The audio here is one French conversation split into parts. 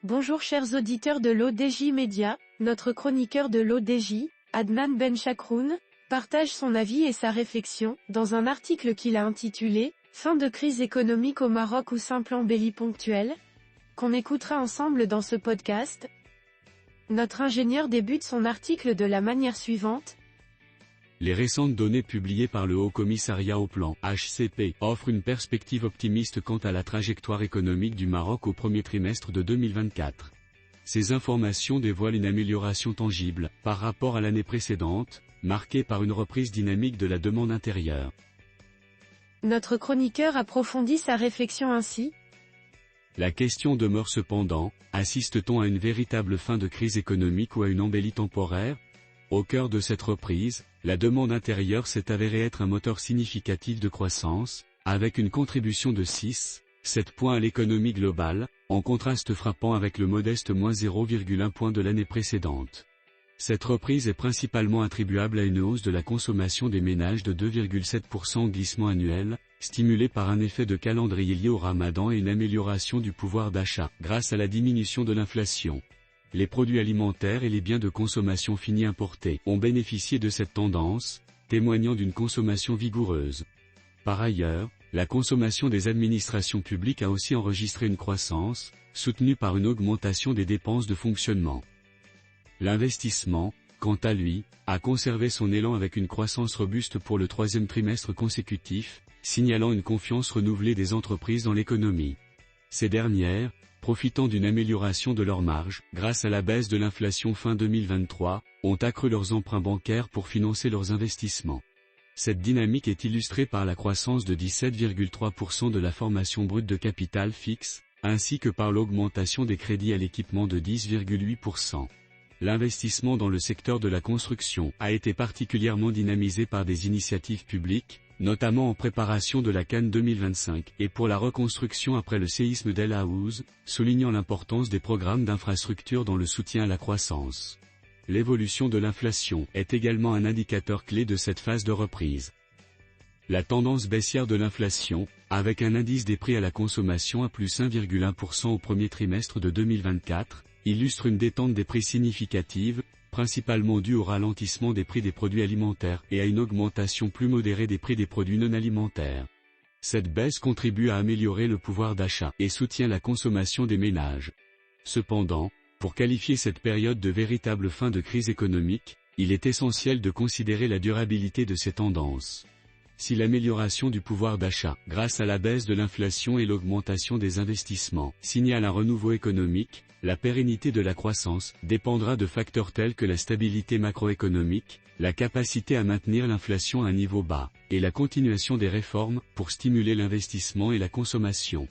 Bonjour chers auditeurs de l'ODJ Média, notre chroniqueur de l'ODJ, Adnan Benchakroun, partage son avis et sa réflexion, dans un article qu'il a intitulé « Fin de crise économique au Maroc ou simple embellie ponctuelle ?» qu'on écoutera ensemble dans ce podcast. Notre ingénieur débute son article de la manière suivante. Les récentes données publiées par le Haut Commissariat au Plan, HCP, offrent une perspective optimiste quant à la trajectoire économique du Maroc au premier trimestre de 2024. Ces informations dévoilent une amélioration tangible, par rapport à l'année précédente, marquée par une reprise dynamique de la demande intérieure. Notre chroniqueur approfondit sa réflexion ainsi. La question demeure cependant, assiste-t-on à une véritable fin de crise économique ou à une embellie temporaire ? Au cœur de cette reprise, la demande intérieure s'est avérée être un moteur significatif de croissance, avec une contribution de 6,7 points à l'économie globale, en contraste frappant avec le modeste moins 0,1 point de l'année précédente. Cette reprise est principalement attribuable à une hausse de la consommation des ménages de 2,7% en glissement annuel, stimulée par un effet de calendrier lié au Ramadan et une amélioration du pouvoir d'achat, grâce à la diminution de l'inflation. Les produits alimentaires et les biens de consommation finis importés ont bénéficié de cette tendance, témoignant d'une consommation vigoureuse. Par ailleurs, la consommation des administrations publiques a aussi enregistré une croissance, soutenue par une augmentation des dépenses de fonctionnement. L'investissement, quant à lui, a conservé son élan avec une croissance robuste pour le troisième trimestre consécutif, signalant une confiance renouvelée des entreprises dans l'économie. Ces dernières, profitant d'une amélioration de leurs marges, grâce à la baisse de l'inflation fin 2023, ont accru leurs emprunts bancaires pour financer leurs investissements. Cette dynamique est illustrée par la croissance de 17,3% de la formation brute de capital fixe, ainsi que par l'augmentation des crédits à l'équipement de 10,8%. L'investissement dans le secteur de la construction a été particulièrement dynamisé par des initiatives publiques, notamment en préparation de la Cannes 2025 et pour la reconstruction après le séisme d'El Haouz, soulignant l'importance des programmes d'infrastructure dans le soutien à la croissance. L'évolution de l'inflation est également un indicateur clé de cette phase de reprise. La tendance baissière de l'inflation, avec un indice des prix à la consommation à plus 1,1% au premier trimestre de 2024, illustre une détente des prix significative, principalement due au ralentissement des prix des produits alimentaires et à une augmentation plus modérée des prix des produits non alimentaires. Cette baisse contribue à améliorer le pouvoir d'achat et soutient la consommation des ménages. Cependant, pour qualifier cette période de véritable fin de crise économique, il est essentiel de considérer la durabilité de ces tendances. Si l'amélioration du pouvoir d'achat, grâce à la baisse de l'inflation et l'augmentation des investissements, signale un renouveau économique, la pérennité de la croissance dépendra de facteurs tels que la stabilité macroéconomique, la capacité à maintenir l'inflation à un niveau bas, et la continuation des réformes pour stimuler l'investissement et la consommation.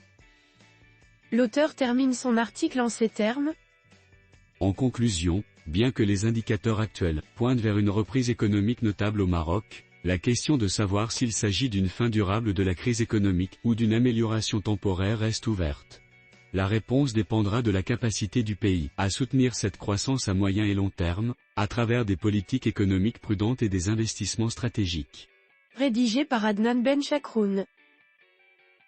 L'auteur termine son article en ces termes. En conclusion, bien que les indicateurs actuels pointent vers une reprise économique notable au Maroc, la question de savoir s'il s'agit d'une fin durable de la crise économique ou d'une amélioration temporaire reste ouverte. La réponse dépendra de la capacité du pays à soutenir cette croissance à moyen et long terme, à travers des politiques économiques prudentes et des investissements stratégiques. Rédigé par Adnan Benchakroun.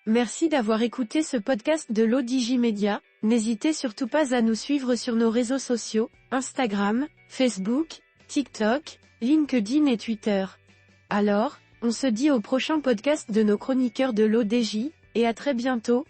Merci d'avoir écouté ce podcast de l'ODJ Média. N'hésitez surtout pas à nous suivre sur nos réseaux sociaux, Instagram, Facebook, TikTok, LinkedIn et Twitter. Alors, on se dit au prochain podcast de nos chroniqueurs de l'ODJ, et à très bientôt.